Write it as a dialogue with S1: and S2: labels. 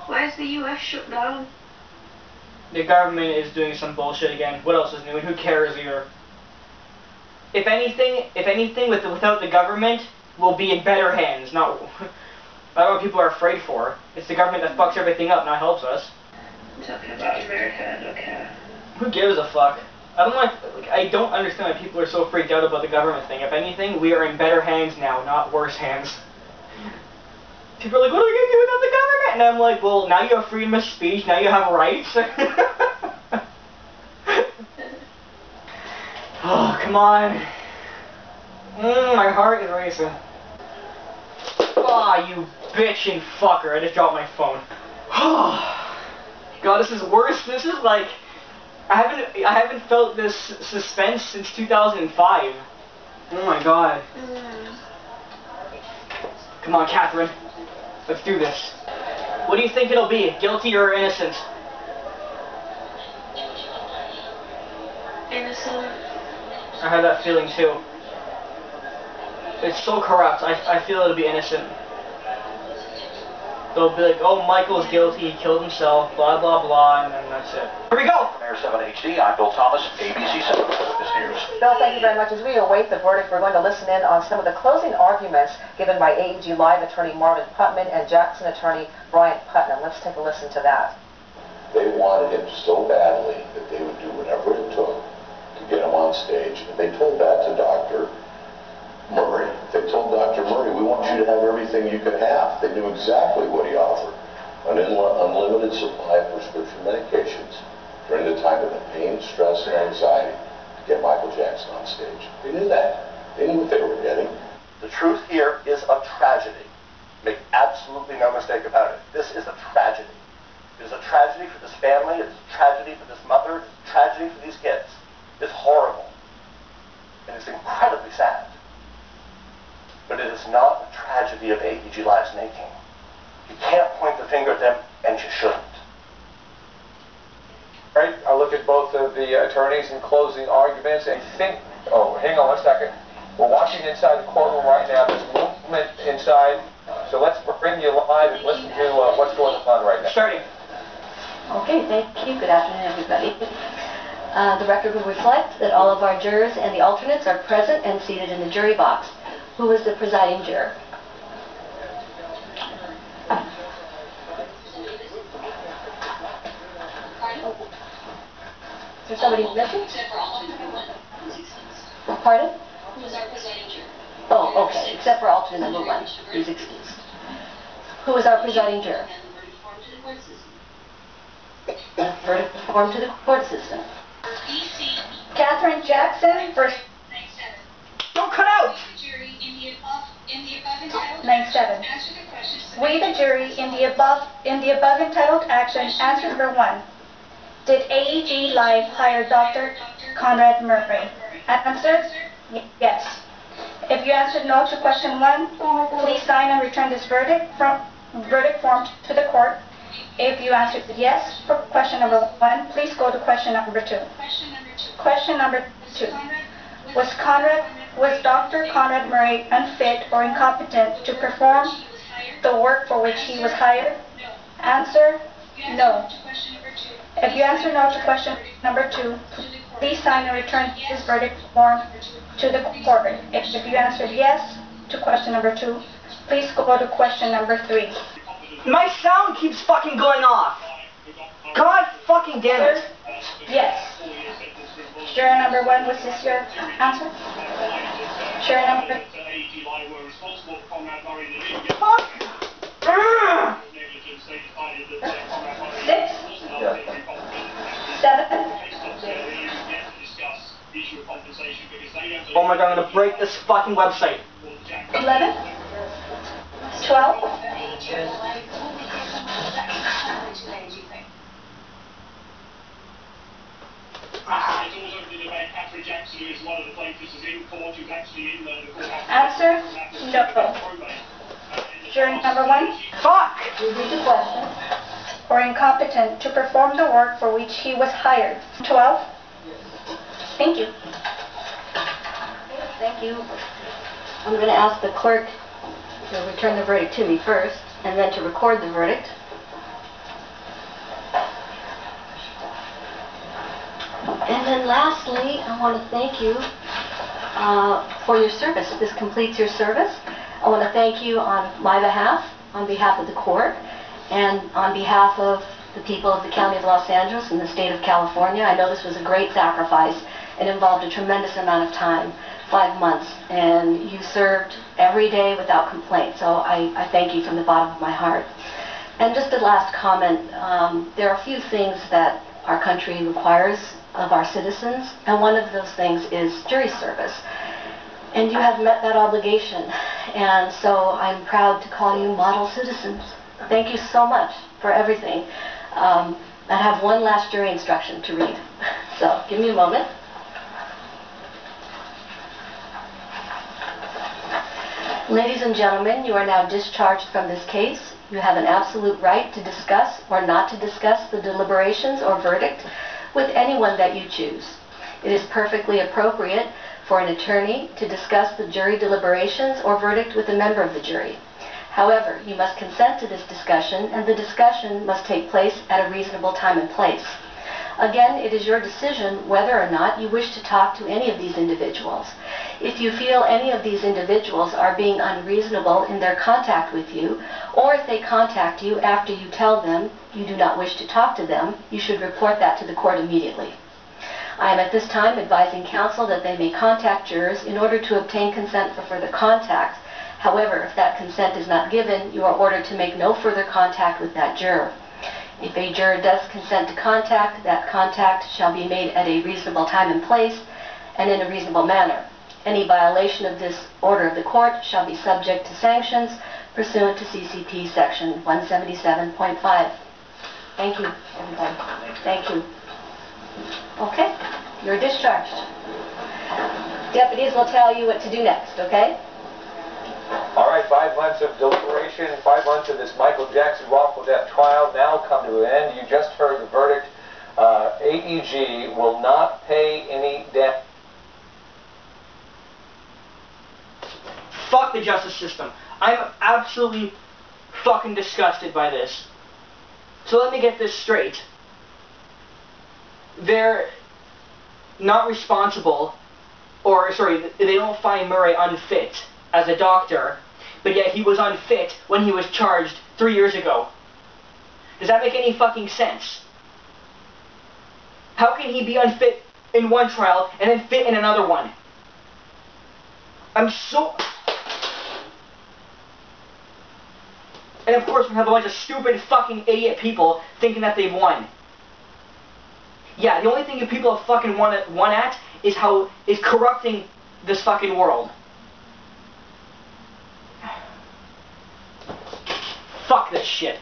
S1: Why is the U.S. shut down?
S2: The government is doing some bullshit again. What else is new? And who cares either? If anything, without the government, we'll be in better hands. Not what people are afraid for. It's the government that fucks everything up, not helps us.
S1: I'm talking about America, I don't care.
S2: Who gives a fuck? I don't understand why people are so freaked out about the government thing. If anything, we are in better hands now, not worse hands. People are like, what are we gonna do without the government? And I'm like, well, now you have freedom of speech, now you have rights. Oh, come on. My heart is racing. Ah, you bitchin' fucker. I just dropped my phone. God, this is worse. This is like... I haven't felt this suspense since 2005. Oh my god. Come on, Catherine. Let's do this. What do you think it'll be? Guilty or innocent?
S1: Innocent.
S2: I had that feeling too. It's so corrupt. I feel it'll be innocent. They'll be like, oh, Michael's guilty, he killed himself, blah, blah, blah, and then that's it. Here we go!
S3: Mayor 7 HD, I'm Bill Thomas, ABC 7 Focus News.
S4: Bill, thank you very much. As we await the verdict, we're going to listen in on some of the closing arguments given by AEG Live attorney Marvin Putman and Jackson attorney Brian Putnam. Let's take a listen to that.
S5: They wanted him so badly that they would do whatever it took to get him on stage. And they told that to Dr. Murray. They told Dr. Murray, we want you to have everything you could have. They knew exactly what he offered. An unlimited supply of prescription medications during the time of the pain, stress, and anxiety to get Michael Jackson on stage. They knew that. They knew what they were getting.
S6: The truth here is a tragedy. Make absolutely no mistake about it. This is a tragedy. It is a tragedy for this family. It is a tragedy for this mother. It's a tragedy for these kids. It's horrible. And it's incredibly sad. But it is not a tragedy of AEG Live's making. You can't point the finger at them, and you shouldn't.
S7: Right, I look at both of the attorneys in closing arguments and think, oh, hang on one second. We're watching inside the courtroom right now. There's movement inside. So let's bring you live and listen to what's going on right now.
S2: Starting.
S8: Okay, thank you. Good afternoon, everybody. The record will reflect that all of our jurors and the alternates are present and seated in the jury box. Who is the presiding juror? Is there somebody missing? Pardon?
S9: Who is our presiding juror?
S8: Oh, okay. Except for alternate number 1. Please excuse. Who is our presiding juror? Verdict form to the court system.
S9: Catherine Jackson versus
S2: 'Don't cut out!
S9: 9-7. We, the jury, in the above entitled action, answer number 1. Did AEG Live hire Dr. Conrad Murray? Answer, yes. If you answered no to question 1, please sign and return this verdict form to the court. If you answered yes for question number 1, please go to question number 2. Question number 2. Was Dr. Conrad Murray unfit or incompetent to perform the work for which he was hired? Answer, no. If you answer no to question number 2, please sign and return this verdict form to the court. If you answered yes to question number 2, please go to question number 3.
S2: My sound keeps fucking going off. God fucking damn it.
S9: Yes. Juror number 1, was this your answer? Juror number...
S2: Fuck!
S9: 6? 7?
S2: Oh my god, I'm gonna break this fucking website.
S9: 11? 12? Answer, no. Juror number 1?
S2: Fuck!
S8: Repeat the question.
S9: Or incompetent to perform the work for which he was hired. 12? Thank you.
S8: Thank you. I'm going to ask the clerk to return the verdict to me first, and then to record the verdict. And then lastly, I want to thank you for your service. This completes your service. I want to thank you on my behalf, on behalf of the court, and on behalf of the people of the County of Los Angeles and the state of California. I know this was a great sacrifice. It involved a tremendous amount of time, 5 months, and you served every day without complaint. So I thank you from the bottom of my heart. And just a last comment, there are a few things that our country requires of our citizens, and one of those things is jury service. And you have met that obligation, and so I'm proud to call you model citizens. Thank you so much for everything. I have one last jury instruction to read, so give me a moment. Ladies and gentlemen, you are now discharged from this case. You have an absolute right to discuss or not to discuss the deliberations or verdict with anyone that you choose. It is perfectly appropriate for an attorney to discuss the jury deliberations or verdict with a member of the jury. However, you must consent to this discussion, and the discussion must take place at a reasonable time and place. Again, it is your decision whether or not you wish to talk to any of these individuals. If you feel any of these individuals are being unreasonable in their contact with you, or if they contact you after you tell them you do not wish to talk to them, you should report that to the court immediately. I am at this time advising counsel that they may contact jurors in order to obtain consent for further contact. However, if that consent is not given, you are ordered to make no further contact with that juror. If a juror does consent to contact, that contact shall be made at a reasonable time and place and in a reasonable manner. Any violation of this order of the court shall be subject to sanctions pursuant to CCP section 177.5. Thank you, everybody. Thank you. Okay, you're discharged. Deputies will tell you what to do next, okay?
S7: All right, 5 months of deliberation, 5 months of this Michael Jackson wrongful death trial now come to an end. You just heard the verdict. AEG will not pay any debt.
S2: Fuck the justice system. I'm absolutely fucking disgusted by this. So let me get this straight. They're not responsible, or sorry, they don't find Murray unfit as a doctor, but yet he was unfit when he was charged 3 years ago. Does that make any fucking sense? How can he be unfit in one trial and then fit in another one? I'm so... And of course we have a bunch of stupid fucking idiot people thinking that they've won. Yeah, the only thing you people have fucking won at is corrupting this fucking world. Fuck this shit.